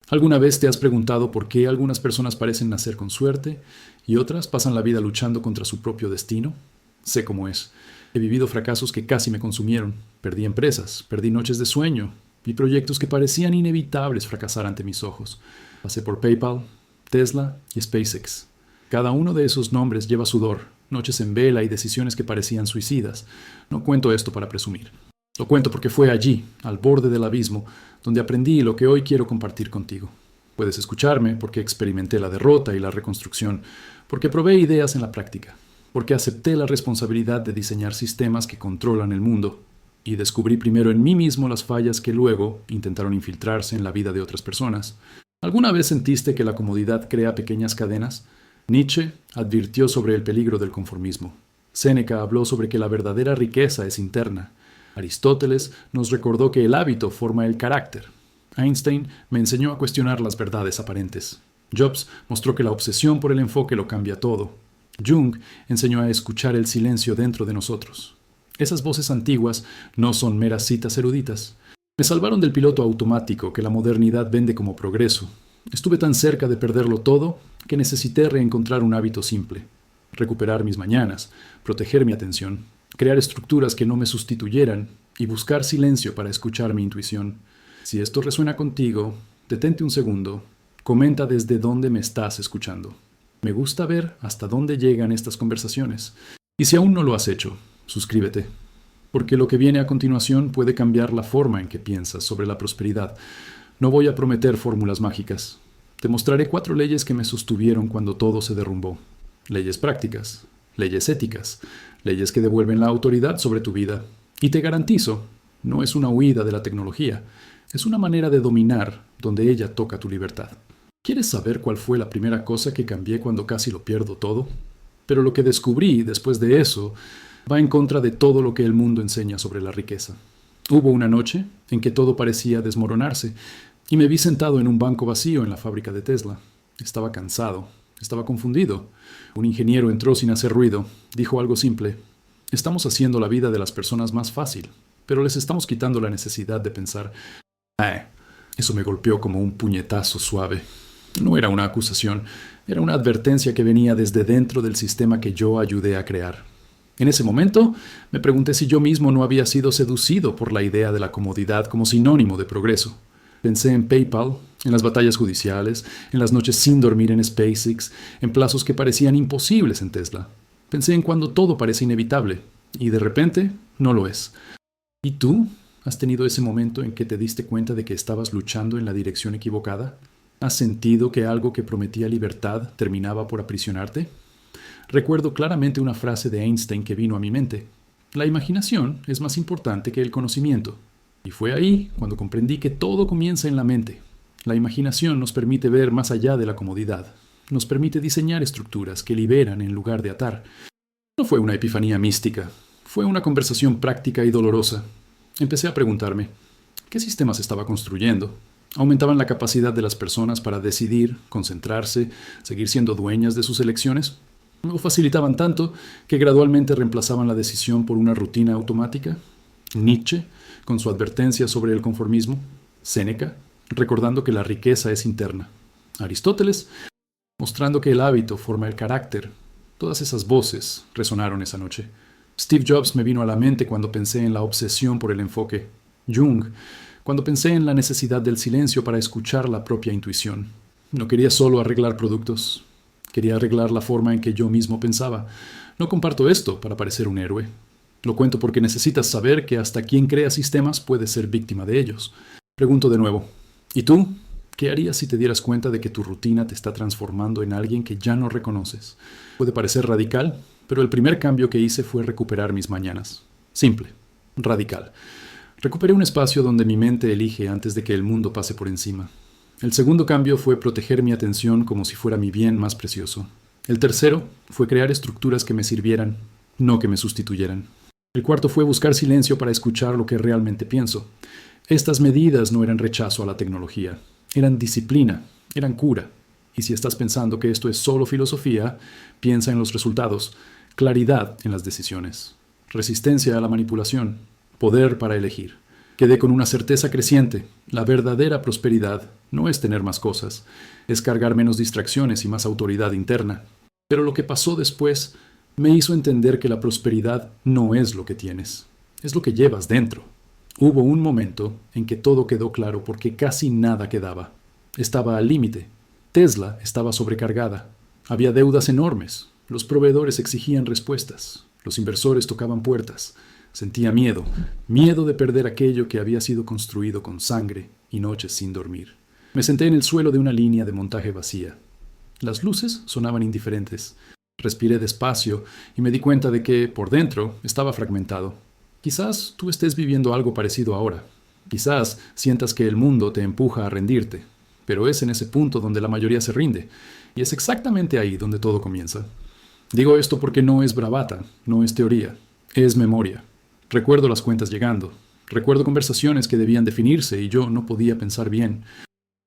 ¿Alguna vez te has preguntado por qué algunas personas parecen nacer con suerte y otras pasan la vida luchando contra su propio destino? Sé cómo es. He vivido fracasos que casi me consumieron. Perdí empresas, perdí noches de sueño y proyectos que parecían inevitables fracasar ante mis ojos. Pasé por PayPal, Tesla y SpaceX. Cada uno de esos nombres lleva sudor, noches en vela y decisiones que parecían suicidas. No cuento esto para presumir. Lo cuento porque fue allí, al borde del abismo, donde aprendí lo que hoy quiero compartir contigo. Puedes escucharme porque experimenté la derrota y la reconstrucción, porque probé ideas en la práctica, porque acepté la responsabilidad de diseñar sistemas que controlan el mundo y descubrí primero en mí mismo las fallas que luego intentaron infiltrarse en la vida de otras personas. ¿Alguna vez sentiste que la comodidad crea pequeñas cadenas? Nietzsche advirtió sobre el peligro del conformismo. Séneca habló sobre que la verdadera riqueza es interna. Aristóteles nos recordó que el hábito forma el carácter. Einstein me enseñó a cuestionar las verdades aparentes. Jobs mostró que la obsesión por el enfoque lo cambia todo. Jung enseñó a escuchar el silencio dentro de nosotros. Esas voces antiguas no son meras citas eruditas. Me salvaron del piloto automático que la modernidad vende como progreso. Estuve tan cerca de perderlo todo que necesité reencontrar un hábito simple. Recuperar mis mañanas, proteger mi atención, crear estructuras que no me sustituyeran y buscar silencio para escuchar mi intuición. Si esto resuena contigo, detente un segundo, comenta desde dónde me estás escuchando. Me gusta ver hasta dónde llegan estas conversaciones. Y si aún no lo has hecho, suscríbete, porque lo que viene a continuación puede cambiar la forma en que piensas sobre la prosperidad. No voy a prometer fórmulas mágicas. Te mostraré 4 leyes que me sostuvieron cuando todo se derrumbó. Leyes prácticas, leyes éticas, leyes que devuelven la autoridad sobre tu vida. Y te garantizo, no es una huida de la tecnología, es una manera de dominar donde ella toca tu libertad. ¿Quieres saber cuál fue la primera cosa que cambié cuando casi lo pierdo todo? Pero lo que descubrí después de eso va en contra de todo lo que el mundo enseña sobre la riqueza. Hubo una noche en que todo parecía desmoronarse y me vi sentado en un banco vacío en la fábrica de Tesla. Estaba cansado, estaba confundido. Un ingeniero entró sin hacer ruido. Dijo algo simple. Estamos haciendo la vida de las personas más fácil, pero les estamos quitando la necesidad de pensar. Eso me golpeó como un puñetazo suave. No era una acusación, era una advertencia que venía desde dentro del sistema que yo ayudé a crear. En ese momento, me pregunté si yo mismo no había sido seducido por la idea de la comodidad como sinónimo de progreso. Pensé en PayPal, en las batallas judiciales, en las noches sin dormir en SpaceX, en plazos que parecían imposibles en Tesla. Pensé en cuando todo parece inevitable, y de repente no lo es. ¿Y tú? ¿Has tenido ese momento en que te diste cuenta de que estabas luchando en la dirección equivocada? ¿Has sentido que algo que prometía libertad terminaba por aprisionarte? Recuerdo claramente una frase de Einstein que vino a mi mente. La imaginación es más importante que el conocimiento. Y fue ahí cuando comprendí que todo comienza en la mente. La imaginación nos permite ver más allá de la comodidad. Nos permite diseñar estructuras que liberan en lugar de atar. No fue una epifanía mística. Fue una conversación práctica y dolorosa. Empecé a preguntarme, ¿qué sistemas estaba construyendo? ¿Aumentaban la capacidad de las personas para decidir, concentrarse, seguir siendo dueñas de sus elecciones? ¿O facilitaban tanto que gradualmente reemplazaban la decisión por una rutina automática? Nietzsche, con su advertencia sobre el conformismo. Séneca, recordando que la riqueza es interna. Aristóteles, mostrando que el hábito forma el carácter. Todas esas voces resonaron esa noche. Steve Jobs me vino a la mente cuando pensé en la obsesión por el enfoque. Jung, cuando pensé en la necesidad del silencio para escuchar la propia intuición. No quería solo arreglar productos. Quería arreglar la forma en que yo mismo pensaba. No comparto esto para parecer un héroe. Lo cuento porque necesitas saber que hasta quien crea sistemas puede ser víctima de ellos. Pregunto de nuevo, ¿y tú? ¿Qué harías si te dieras cuenta de que tu rutina te está transformando en alguien que ya no reconoces? Puede parecer radical, pero el primer cambio que hice fue recuperar mis mañanas. Simple, radical. Recuperé un espacio donde mi mente elige antes de que el mundo pase por encima. El segundo cambio fue proteger mi atención como si fuera mi bien más precioso. El tercero fue crear estructuras que me sirvieran, no que me sustituyeran. El cuarto fue buscar silencio para escuchar lo que realmente pienso. Estas medidas no eran rechazo a la tecnología, eran disciplina, eran cura. Y si estás pensando que esto es solo filosofía, piensa en los resultados, claridad en las decisiones, resistencia a la manipulación, poder para elegir. Quedé con una certeza creciente, la verdadera prosperidad No es tener más cosas, es cargar menos distracciones y más autoridad interna. Pero lo que pasó después me hizo entender que la prosperidad no es lo que tienes, es lo que llevas dentro. Hubo un momento en que todo quedó claro porque casi nada quedaba. Estaba al límite. Tesla estaba sobrecargada. Había deudas enormes. Los proveedores exigían respuestas. Los inversores tocaban puertas. Sentía miedo, miedo de perder aquello que había sido construido con sangre y noches sin dormir. Me senté en el suelo de una línea de montaje vacía. Las luces sonaban indiferentes. Respiré despacio y me di cuenta de que, por dentro, estaba fragmentado. Quizás tú estés viviendo algo parecido ahora. Quizás sientas que el mundo te empuja a rendirte, pero es en ese punto donde la mayoría se rinde, y es exactamente ahí donde todo comienza. Digo esto porque no es bravata, no es teoría, es memoria. Recuerdo las cuentas llegando, recuerdo conversaciones que debían definirse y yo no podía pensar bien.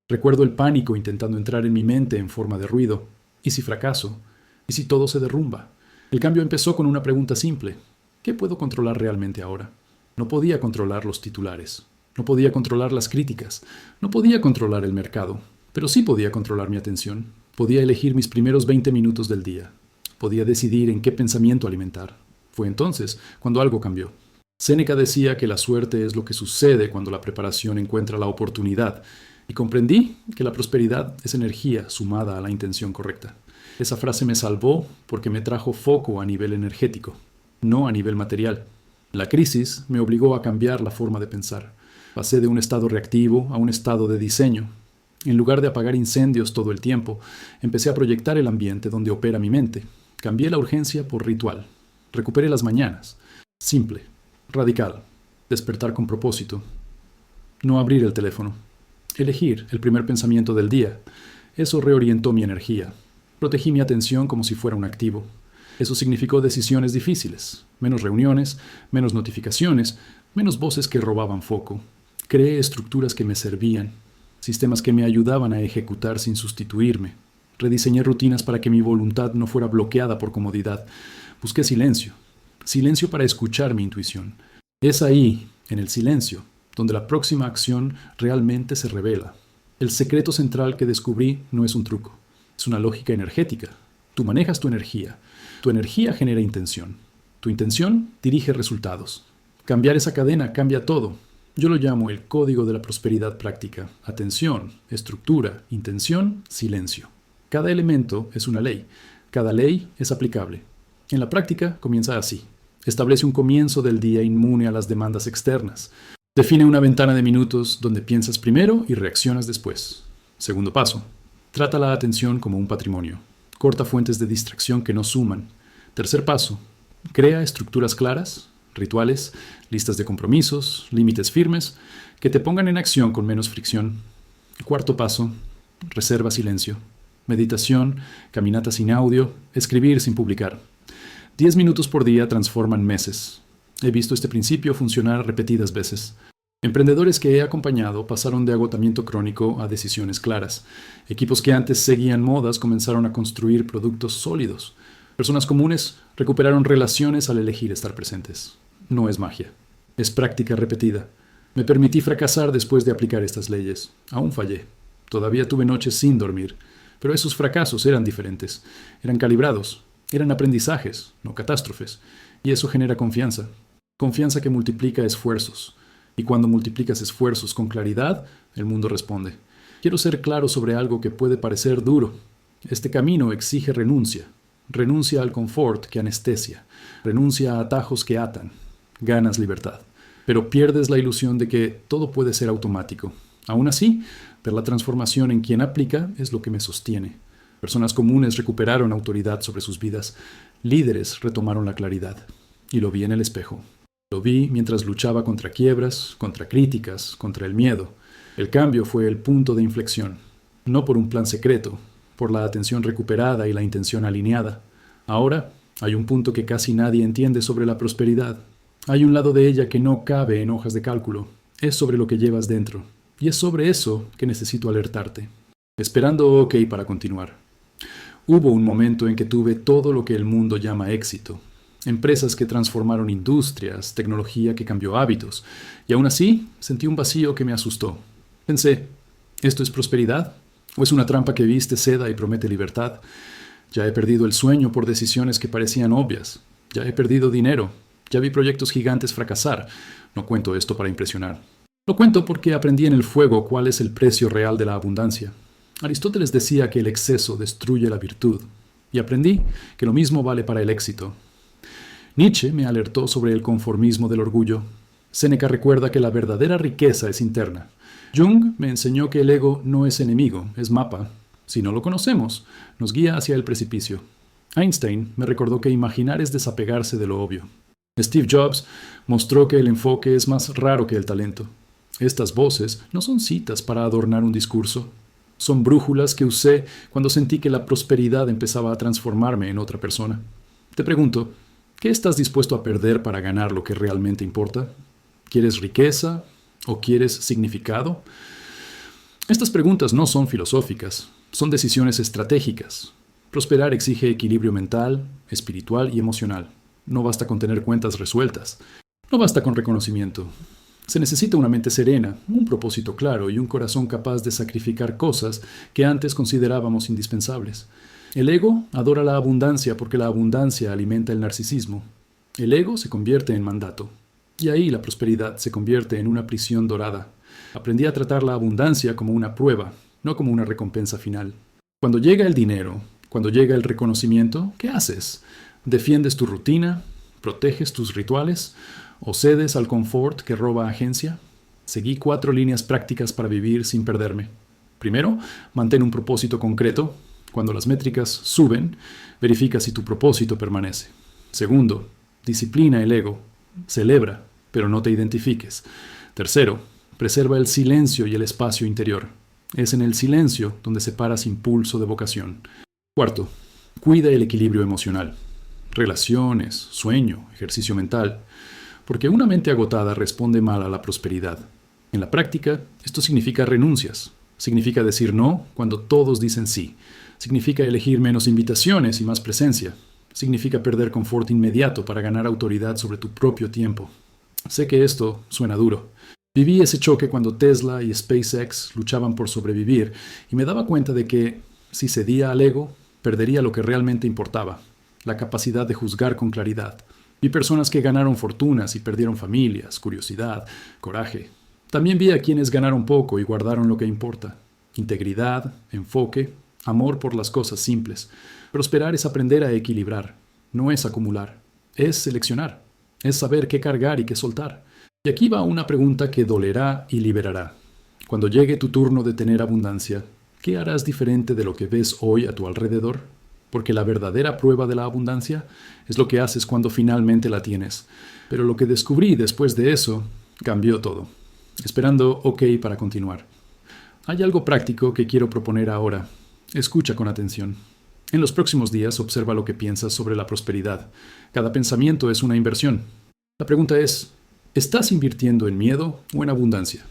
Recuerdo el pánico intentando entrar en mi mente en forma de ruido. ¿Y si fracaso? ¿Y si todo se derrumba? El cambio empezó con una pregunta simple. ¿Qué puedo controlar realmente ahora? No podía controlar los titulares, no podía controlar las críticas, no podía controlar el mercado, pero sí podía controlar mi atención. Podía elegir mis primeros 20 minutos del día. Podía decidir en qué pensamiento alimentar. Fue entonces cuando algo cambió. Séneca decía que la suerte es lo que sucede cuando la preparación encuentra la oportunidad, y comprendí que la prosperidad es energía sumada a la intención correcta. Esa frase me salvó porque me trajo foco a nivel energético, no a nivel material. La crisis me obligó a cambiar la forma de pensar. Pasé de un estado reactivo a un estado de diseño. En lugar de apagar incendios todo el tiempo, empecé a proyectar el ambiente donde opera mi mente. Cambié la urgencia por ritual. Recuperé las mañanas. Simple, radical, despertar con propósito. No abrir el teléfono. Elegir el primer pensamiento del día. Eso reorientó mi energía. Protegí mi atención como si fuera un activo. Eso significó decisiones difíciles, menos reuniones, menos notificaciones, menos voces que robaban foco. Creé estructuras que me servían, sistemas que me ayudaban a ejecutar sin sustituirme. Rediseñé rutinas para que mi voluntad no fuera bloqueada por comodidad. Busqué silencio, silencio para escuchar mi intuición. Es ahí, en el silencio, donde la próxima acción realmente se revela. El secreto central que descubrí no es un truco, es una lógica energética. Tú manejas tu energía. Tu energía genera intención. Tu intención dirige resultados. Cambiar esa cadena cambia todo. Yo lo llamo el código de la prosperidad práctica. Atención, estructura, intención, silencio. Cada elemento es una ley. Cada ley es aplicable. En la práctica comienza así. Establece un comienzo del día inmune a las demandas externas. Define una ventana de minutos donde piensas primero y reaccionas después. Segundo paso. Trata la atención como un patrimonio. Corta fuentes de distracción que no suman. Tercer paso. Crea estructuras claras, rituales, listas de compromisos, límites firmes, que te pongan en acción con menos fricción. Cuarto paso. Reserva silencio. Meditación, caminata sin audio, escribir sin publicar. 10 minutos por día transforman meses. He visto este principio funcionar repetidas veces. Emprendedores que he acompañado pasaron de agotamiento crónico a decisiones claras. Equipos que antes seguían modas comenzaron a construir productos sólidos. Personas comunes recuperaron relaciones al elegir estar presentes. No es magia, es práctica repetida. Me permití fracasar después de aplicar estas leyes. Aún fallé. Todavía tuve noches sin dormir. Pero esos fracasos eran diferentes. Eran calibrados. Eran aprendizajes, no catástrofes. Y eso genera confianza. Confianza que multiplica esfuerzos. Y cuando multiplicas esfuerzos con claridad, el mundo responde. Quiero ser claro sobre algo que puede parecer duro. Este camino exige renuncia. Renuncia al confort que anestesia. Renuncia a atajos que atan. Ganas libertad. Pero pierdes la ilusión de que todo puede ser automático. Aún así, ver la transformación en quien aplica es lo que me sostiene. Personas comunes recuperaron autoridad sobre sus vidas. Líderes retomaron la claridad. Y lo vi en el espejo. Lo vi mientras luchaba contra quiebras, contra críticas, contra el miedo. El cambio fue el punto de inflexión. No por un plan secreto, por la atención recuperada y la intención alineada. Ahora hay un punto que casi nadie entiende sobre la prosperidad. Hay un lado de ella que no cabe en hojas de cálculo. Es sobre lo que llevas dentro. Y es sobre eso que necesito alertarte. Esperando OK para continuar. Hubo un momento en que tuve todo lo que el mundo llama éxito. Empresas que transformaron industrias, tecnología que cambió hábitos. Y aún así, sentí un vacío que me asustó. Pensé, ¿Esto es prosperidad? ¿O es una trampa que viste seda y promete libertad? Ya he perdido el sueño por decisiones que parecían obvias. Ya he perdido dinero. Ya vi proyectos gigantes fracasar. No cuento esto para impresionar. Lo cuento porque aprendí en el fuego cuál es el precio real de la abundancia. Aristóteles decía que el exceso destruye la virtud. Y aprendí que lo mismo vale para el éxito. Nietzsche me alertó sobre el conformismo del orgullo. Séneca recuerda que la verdadera riqueza es interna. Jung me enseñó que el ego no es enemigo, es mapa. Si no lo conocemos, nos guía hacia el precipicio. Einstein me recordó que imaginar es desapegarse de lo obvio. Steve Jobs mostró que el enfoque es más raro que el talento. Estas voces no son citas para adornar un discurso. Son brújulas que usé cuando sentí que la prosperidad empezaba a transformarme en otra persona. Te pregunto, ¿qué estás dispuesto a perder para ganar lo que realmente importa? ¿Quieres riqueza o quieres significado? Estas preguntas no son filosóficas, son decisiones estratégicas. Prosperar exige equilibrio mental, espiritual y emocional. No basta con tener cuentas resueltas. No basta con reconocimiento. Se necesita una mente serena, un propósito claro y un corazón capaz de sacrificar cosas que antes considerábamos indispensables. El ego adora la abundancia porque la abundancia alimenta el narcisismo. El ego se convierte en mandato. Y ahí la prosperidad se convierte en una prisión dorada. Aprendí a tratar la abundancia como una prueba, no como una recompensa final. Cuando llega el dinero, cuando llega el reconocimiento, ¿qué haces? ¿Defiendes tu rutina? ¿Proteges tus rituales? ¿O cedes al confort que roba agencia? Seguí 4 líneas prácticas para vivir sin perderme. Primero, mantén un propósito concreto. Cuando las métricas suben, verifica si tu propósito permanece. Segundo, disciplina el ego. Celebra, pero no te identifiques. Tercero, preserva el silencio y el espacio interior. Es en el silencio donde separas impulso de vocación. Cuarto, cuida el equilibrio emocional. Relaciones, sueño, ejercicio mental. Porque una mente agotada responde mal a la prosperidad. En la práctica, esto significa renuncias. Significa decir no cuando todos dicen sí. Significa elegir menos invitaciones y más presencia. Significa perder confort inmediato para ganar autoridad sobre tu propio tiempo. Sé que esto suena duro. Viví ese choque cuando Tesla y SpaceX luchaban por sobrevivir y me daba cuenta de que, si cedía al ego, perdería lo que realmente importaba, la capacidad de juzgar con claridad. Vi personas que ganaron fortunas y perdieron familias, curiosidad, coraje. También vi a quienes ganaron poco y guardaron lo que importa. Integridad, enfoque, amor por las cosas simples. Prosperar es aprender a equilibrar, no es acumular, es seleccionar, es saber qué cargar y qué soltar. Y aquí va una pregunta que dolerá y liberará. Cuando llegue tu turno de tener abundancia, ¿qué harás diferente de lo que ves hoy a tu alrededor? Porque la verdadera prueba de la abundancia es lo que haces cuando finalmente la tienes. Pero lo que descubrí después de eso cambió todo. Esperando OK para continuar. Hay algo práctico que quiero proponer ahora. Escucha con atención. En los próximos días observa lo que piensas sobre la prosperidad. Cada pensamiento es una inversión. La pregunta es, ¿estás invirtiendo en miedo o en abundancia?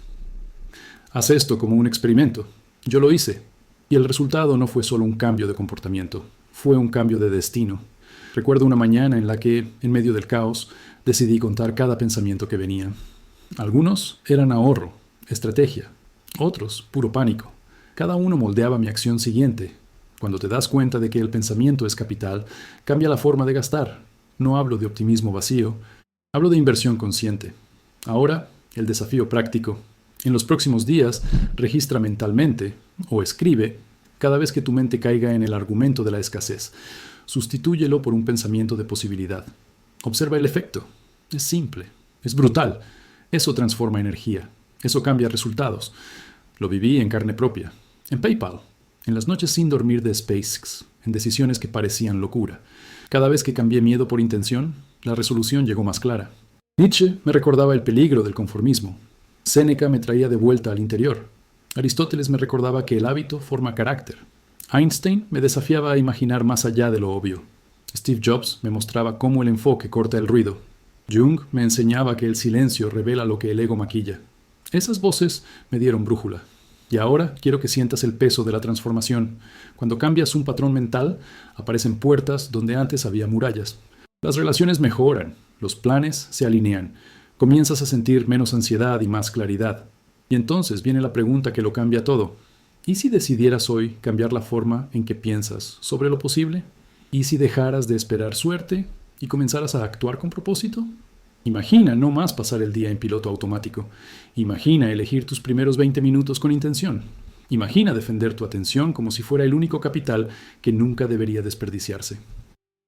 Haz esto como un experimento. Yo lo hice. Y el resultado no fue solo un cambio de comportamiento. Fue un cambio de destino. Recuerdo una mañana en la que, en medio del caos, decidí contar cada pensamiento que venía. Algunos eran ahorro, estrategia. Otros, puro pánico. Cada uno moldeaba mi acción siguiente. Cuando te das cuenta de que el pensamiento es capital, cambia la forma de gastar. No hablo de optimismo vacío, hablo de inversión consciente. Ahora, el desafío práctico. En los próximos días, registra mentalmente, o escribe, cada vez que tu mente caiga en el argumento de la escasez. Sustitúyelo por un pensamiento de posibilidad. Observa el efecto. Es simple, es brutal. Eso transforma energía. Eso cambia resultados. Lo viví en carne propia. En PayPal. En las noches sin dormir de SpaceX. En decisiones que parecían locura. Cada vez que cambié miedo por intención, la resolución llegó más clara. Nietzsche me recordaba el peligro del conformismo. Séneca me traía de vuelta al interior. Aristóteles me recordaba que el hábito forma carácter. Einstein me desafiaba a imaginar más allá de lo obvio. Steve Jobs me mostraba cómo el enfoque corta el ruido. Jung me enseñaba que el silencio revela lo que el ego maquilla. Esas voces me dieron brújula. Y ahora quiero que sientas el peso de la transformación. Cuando cambias un patrón mental, aparecen puertas donde antes había murallas. Las relaciones mejoran, los planes se alinean. Comienzas a sentir menos ansiedad y más claridad. Y entonces viene la pregunta que lo cambia todo. ¿Y si decidieras hoy cambiar la forma en que piensas sobre lo posible? ¿Y si dejaras de esperar suerte y comenzaras a actuar con propósito? Imagina no más pasar el día en piloto automático. Imagina elegir tus primeros 20 minutos con intención. Imagina defender tu atención como si fuera el único capital que nunca debería desperdiciarse.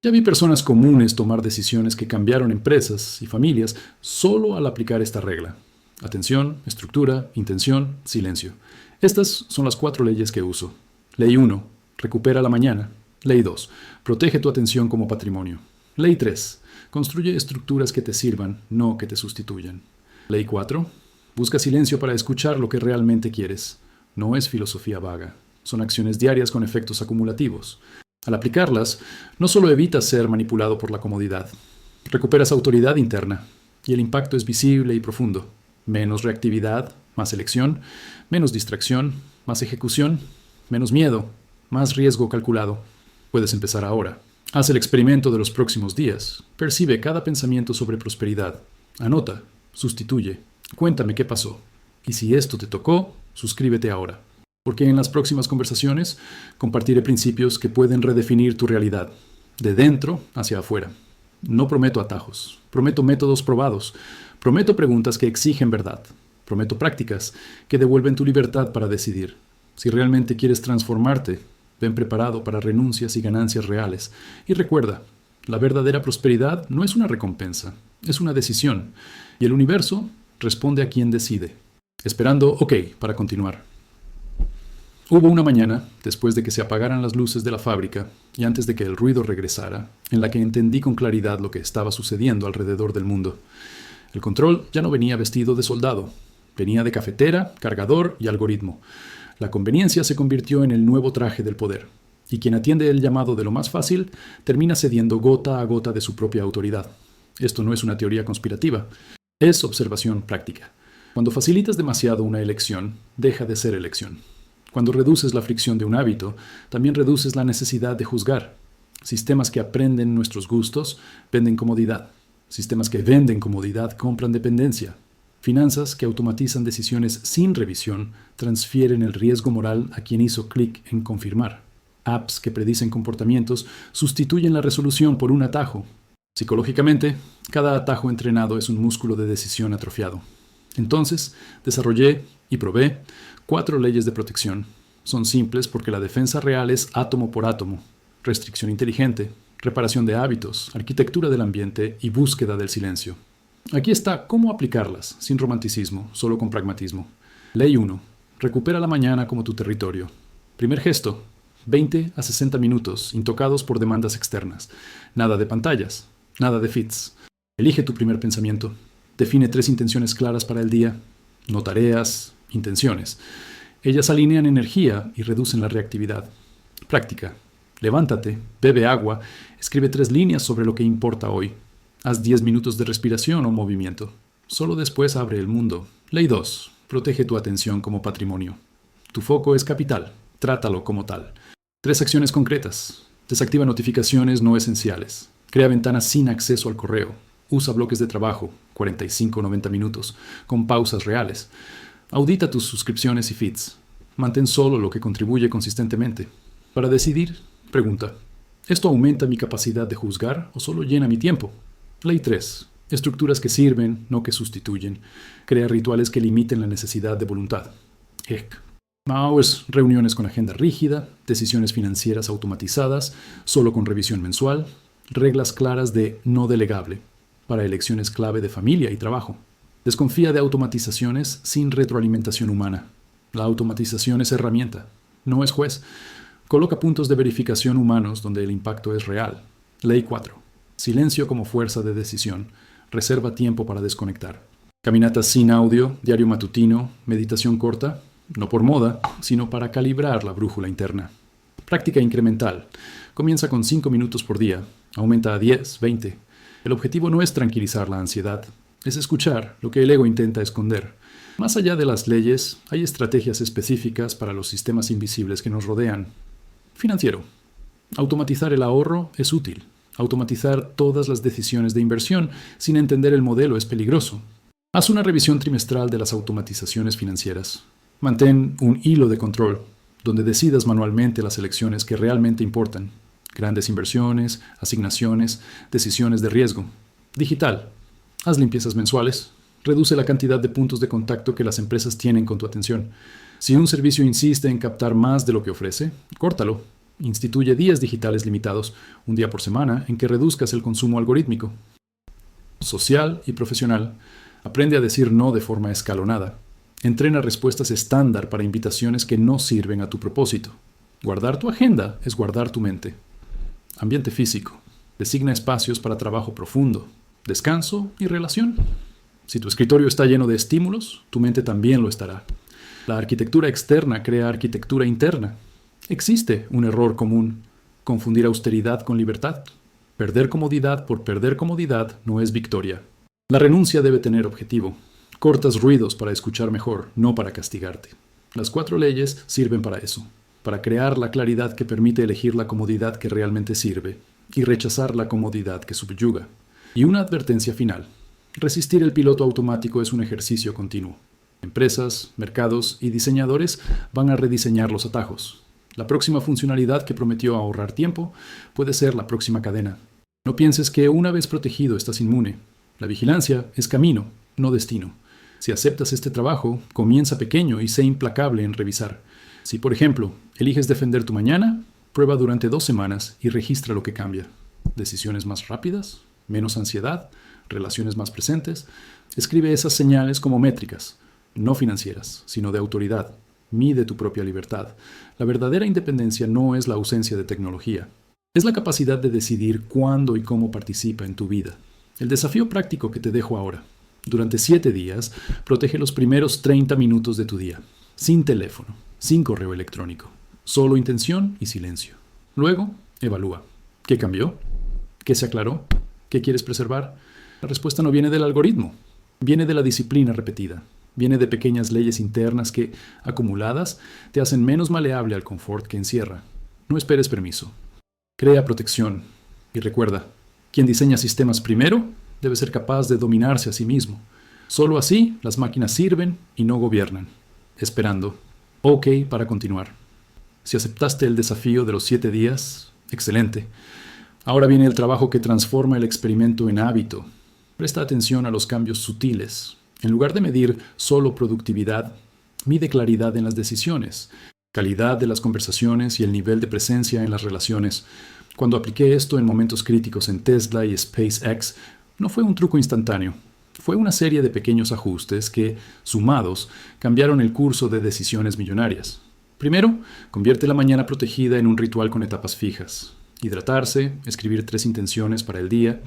Ya vi personas comunes tomar decisiones que cambiaron empresas y familias solo al aplicar esta regla. Atención, estructura, intención, silencio. Estas son las 4 leyes que uso. Ley 1. Recupera la mañana. Ley 2. Protege tu atención como patrimonio. Ley 3. Construye estructuras que te sirvan, no que te sustituyan. Ley 4. Busca silencio para escuchar lo que realmente quieres. No es filosofía vaga. Son acciones diarias con efectos acumulativos. Al aplicarlas, no solo evitas ser manipulado por la comodidad, recuperas autoridad interna y el impacto es visible y profundo. Menos reactividad, más elección, menos distracción, más ejecución, menos miedo, más riesgo calculado. Puedes empezar ahora. Haz el experimento de los próximos días. Percibe cada pensamiento sobre prosperidad. Anota, sustituye. Cuéntame qué pasó. Y si esto te tocó, suscríbete ahora. Porque en las próximas conversaciones compartiré principios que pueden redefinir tu realidad, de dentro hacia afuera. No prometo atajos, prometo métodos probados, prometo preguntas que exigen verdad, prometo prácticas que devuelven tu libertad para decidir. Si realmente quieres transformarte, ven preparado para renuncias y ganancias reales. Y recuerda, la verdadera prosperidad no es una recompensa, es una decisión. Y el universo responde a quien decide. Esperando OK para continuar. Hubo una mañana, después de que se apagaran las luces de la fábrica y antes de que el ruido regresara, en la que entendí con claridad lo que estaba sucediendo alrededor del mundo. El control ya no venía vestido de soldado, venía de cafetera, cargador y algoritmo. La conveniencia se convirtió en el nuevo traje del poder, y quien atiende el llamado de lo más fácil termina cediendo gota a gota de su propia autoridad. Esto no es una teoría conspirativa, es observación práctica. Cuando facilitas demasiado una elección, deja de ser elección. Cuando reduces la fricción de un hábito, también reduces la necesidad de juzgar. Sistemas que aprenden nuestros gustos venden comodidad. Sistemas que venden comodidad compran dependencia. Finanzas que automatizan decisiones sin revisión transfieren el riesgo moral a quien hizo clic en confirmar. Apps que predicen comportamientos sustituyen la resolución por un atajo. Psicológicamente, cada atajo entrenado es un músculo de decisión atrofiado. Entonces, desarrollé y probé 4 leyes de protección. Son simples porque la defensa real es átomo por átomo, restricción inteligente, reparación de hábitos, arquitectura del ambiente y búsqueda del silencio. Aquí está cómo aplicarlas, sin romanticismo, solo con pragmatismo. Ley 1. Recupera la mañana como tu territorio. Primer gesto. 20 a 60 minutos, intocados por demandas externas. Nada de pantallas, nada de feeds. Elige tu primer pensamiento. Define 3 intenciones claras para el día. No tareas, intenciones. Ellas alinean energía y reducen la reactividad. Práctica. Levántate, bebe agua, escribe 3 líneas sobre lo que importa hoy. Haz 10 minutos de respiración o movimiento. Solo después abre el mundo. Ley 2. Protege tu atención como patrimonio. Tu foco es capital. Trátalo como tal. 3 acciones concretas. Desactiva notificaciones no esenciales. Crea ventanas sin acceso al correo. Usa bloques de trabajo, 45-90 minutos, con pausas reales. Audita tus suscripciones y feeds. Mantén solo lo que contribuye consistentemente. Para decidir, pregunta: ¿esto aumenta mi capacidad de juzgar o solo llena mi tiempo? Ley 3. Estructuras que sirven, no que sustituyen. Crea rituales que limiten la necesidad de voluntad. Heck. Mao es reuniones con agenda rígida, decisiones financieras automatizadas, solo con revisión mensual, reglas claras de no delegable, para elecciones clave de familia y trabajo. Desconfía de automatizaciones sin retroalimentación humana. La automatización es herramienta, no es juez. Coloca puntos de verificación humanos donde el impacto es real. Ley 4. Silencio como fuerza de decisión. Reserva tiempo para desconectar. Caminatas sin audio, diario matutino, meditación corta, no por moda, sino para calibrar la brújula interna. Práctica incremental. Comienza con 5 minutos por día. Aumenta a 10, 20. El objetivo no es tranquilizar la ansiedad, es escuchar lo que el ego intenta esconder. Más allá de las leyes, hay estrategias específicas para los sistemas invisibles que nos rodean. Financiero. Automatizar el ahorro es útil. Automatizar todas las decisiones de inversión sin entender el modelo es peligroso. Haz una revisión trimestral de las automatizaciones financieras. Mantén un hilo de control, donde decidas manualmente las elecciones que realmente importan. Grandes inversiones, asignaciones, decisiones de riesgo. Digital. Haz limpiezas mensuales. Reduce la cantidad de puntos de contacto que las empresas tienen con tu atención. Si un servicio insiste en captar más de lo que ofrece, córtalo. Instituye días digitales limitados, un día por semana, en que reduzcas el consumo algorítmico. Social y profesional. Aprende a decir no de forma escalonada. Entrena respuestas estándar para invitaciones que no sirven a tu propósito. Guardar tu agenda es guardar tu mente. Ambiente físico. Designa espacios para trabajo profundo, descanso y relación. Si tu escritorio está lleno de estímulos, tu mente también lo estará. La arquitectura externa crea arquitectura interna. Existe un error común: confundir austeridad con libertad. Perder comodidad por perder comodidad no es victoria. La renuncia debe tener objetivo. Cortas ruidos para escuchar mejor, no para castigarte. Las 4 leyes sirven para eso, para crear la claridad que permite elegir la comodidad que realmente sirve y rechazar la comodidad que subyuga. Y una advertencia final. Resistir el piloto automático es un ejercicio continuo. Empresas, mercados y diseñadores van a rediseñar los atajos. La próxima funcionalidad que prometió ahorrar tiempo puede ser la próxima cadena. No pienses que una vez protegido estás inmune. La vigilancia es camino, no destino. Si aceptas este trabajo, comienza pequeño y sé implacable en revisar. Si, por ejemplo, eliges defender tu mañana, prueba durante 2 semanas y registra lo que cambia. Decisiones más rápidas, menos ansiedad, relaciones más presentes. Escribe esas señales como métricas, no financieras, sino de autoridad. Mide tu propia libertad. La verdadera independencia no es la ausencia de tecnología. Es la capacidad de decidir cuándo y cómo participa en tu vida. El desafío práctico que te dejo ahora. Durante 7 días, protege los primeros 30 minutos de tu día. Sin teléfono, sin correo electrónico. Solo intención y silencio. Luego, evalúa. ¿Qué cambió? ¿Qué se aclaró? ¿Qué quieres preservar? La respuesta no viene del algoritmo. Viene de la disciplina repetida. Viene de pequeñas leyes internas que, acumuladas, te hacen menos maleable al confort que encierra. No esperes permiso. Crea protección. Y recuerda, quien diseña sistemas primero debe ser capaz de dominarse a sí mismo. Solo así las máquinas sirven y no gobiernan. Esperando. OK para continuar. Si aceptaste el desafío de los 7 días, excelente. Ahora viene el trabajo que transforma el experimento en hábito. Presta atención a los cambios sutiles. En lugar de medir solo productividad, mide claridad en las decisiones, calidad de las conversaciones y el nivel de presencia en las relaciones. Cuando apliqué esto en momentos críticos en Tesla y SpaceX, no fue un truco instantáneo. Fue una serie de pequeños ajustes que, sumados, cambiaron el curso de decisiones millonarias. Primero, convierte la mañana protegida en un ritual con etapas fijas. Hidratarse, escribir 3 intenciones para el día,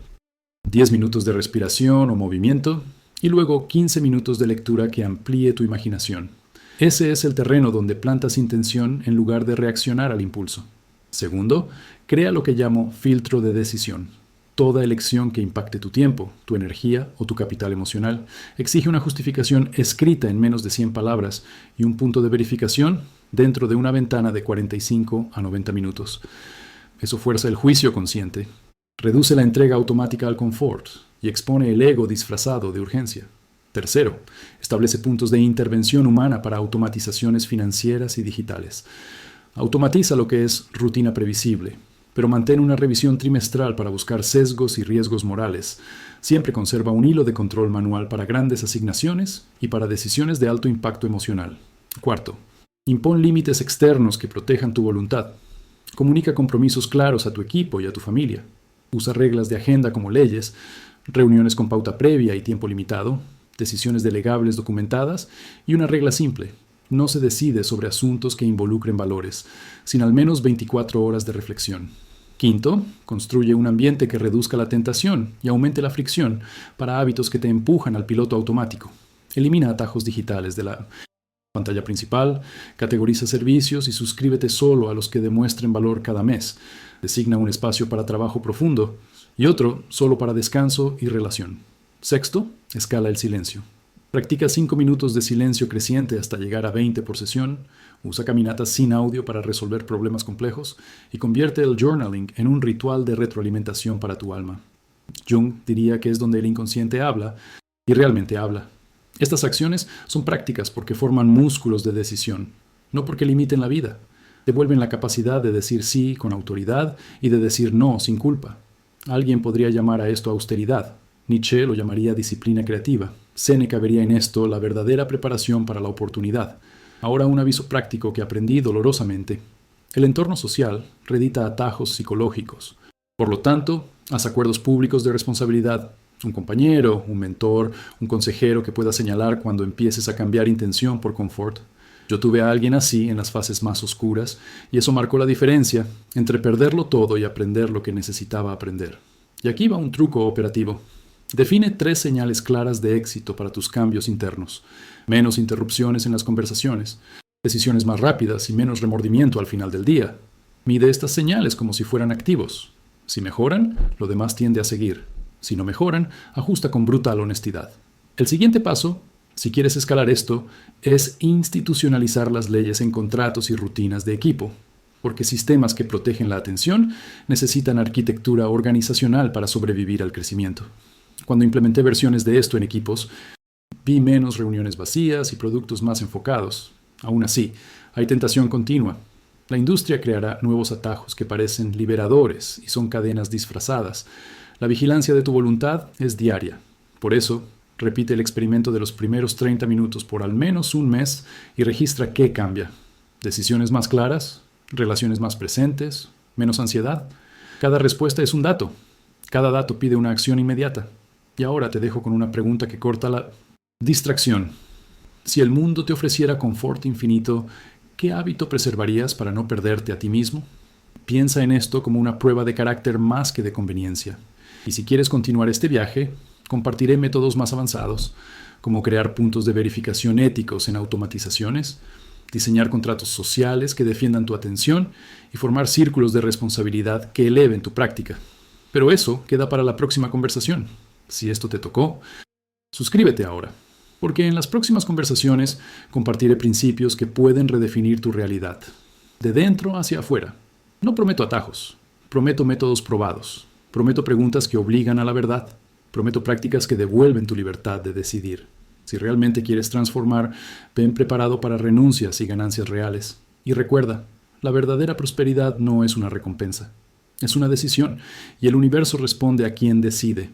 10 minutos de respiración o movimiento, y luego 15 minutos de lectura que amplíe tu imaginación. Ese es el terreno donde plantas intención en lugar de reaccionar al impulso. Segundo, crea lo que llamo filtro de decisión. Toda elección que impacte tu tiempo, tu energía o tu capital emocional exige una justificación escrita en menos de 100 palabras y un punto de verificación dentro de una ventana de 45 a 90 minutos. Eso fuerza el juicio consciente, reduce la entrega automática al confort y expone el ego disfrazado de urgencia. Tercero, establece puntos de intervención humana para automatizaciones financieras y digitales. Automatiza lo que es rutina previsible, pero mantén una revisión trimestral para buscar sesgos y riesgos morales. Siempre conserva un hilo de control manual para grandes asignaciones y para decisiones de alto impacto emocional. Cuarto, impón límites externos que protejan tu voluntad. Comunica compromisos claros a tu equipo y a tu familia. Usa reglas de agenda como leyes, reuniones con pauta previa y tiempo limitado, decisiones delegables documentadas y una regla simple: no se decide sobre asuntos que involucren valores, sin al menos 24 horas de reflexión. Quinto, construye un ambiente que reduzca la tentación y aumente la fricción para hábitos que te empujan al piloto automático. Elimina atajos digitales de la pantalla principal, categoriza servicios y suscríbete solo a los que demuestren valor cada mes. Designa un espacio para trabajo profundo y otro solo para descanso y relación. Sexto, escala el silencio. Practica 5 minutos de silencio creciente hasta llegar a 20 por sesión. Usa caminatas sin audio para resolver problemas complejos y convierte el journaling en un ritual de retroalimentación para tu alma. Jung diría que es donde el inconsciente habla y realmente habla. Estas acciones son prácticas porque forman músculos de decisión, no porque limiten la vida. Devuelven la capacidad de decir sí con autoridad y de decir no sin culpa. Alguien podría llamar a esto austeridad. Nietzsche lo llamaría disciplina creativa. Séneca vería en esto la verdadera preparación para la oportunidad. Ahora un aviso práctico que aprendí dolorosamente. El entorno social redita atajos psicológicos. Por lo tanto, haz acuerdos públicos de responsabilidad. Un compañero, un mentor, un consejero que pueda señalar cuando empieces a cambiar intención por confort. Yo tuve a alguien así en las fases más oscuras, y eso marcó la diferencia entre perderlo todo y aprender lo que necesitaba aprender. Y aquí va un truco operativo. Define 3 señales claras de éxito para tus cambios internos. Menos interrupciones en las conversaciones, decisiones más rápidas y menos remordimiento al final del día. Mide estas señales como si fueran activos. Si mejoran, lo demás tiende a seguir. Si no mejoran, ajusta con brutal honestidad. El siguiente paso, si quieres escalar esto, es institucionalizar las leyes en contratos y rutinas de equipo, porque sistemas que protegen la atención necesitan arquitectura organizacional para sobrevivir al crecimiento. Cuando implementé versiones de esto en equipos, vi menos reuniones vacías y productos más enfocados. Aún así, hay tentación continua. La industria creará nuevos atajos que parecen liberadores y son cadenas disfrazadas. La vigilancia de tu voluntad es diaria. Por eso, repite el experimento de los primeros 30 minutos por al menos un mes y registra qué cambia. Decisiones más claras, relaciones más presentes, menos ansiedad. Cada respuesta es un dato. Cada dato pide una acción inmediata. Y ahora te dejo con una pregunta que corta la distracción. Si el mundo te ofreciera confort infinito, ¿qué hábito preservarías para no perderte a ti mismo? Piensa en esto como una prueba de carácter más que de conveniencia. Y si quieres continuar este viaje, compartiré métodos más avanzados, como crear puntos de verificación éticos en automatizaciones, diseñar contratos sociales que defiendan tu atención y formar círculos de responsabilidad que eleven tu práctica. Pero eso queda para la próxima conversación. Si esto te tocó, suscríbete ahora, porque en las próximas conversaciones compartiré principios que pueden redefinir tu realidad, de dentro hacia afuera. No prometo atajos, prometo métodos probados, prometo preguntas que obligan a la verdad, prometo prácticas que devuelven tu libertad de decidir. Si realmente quieres transformar, ven preparado para renuncias y ganancias reales. Y recuerda, la verdadera prosperidad no es una recompensa, es una decisión, y el universo responde a quien decide.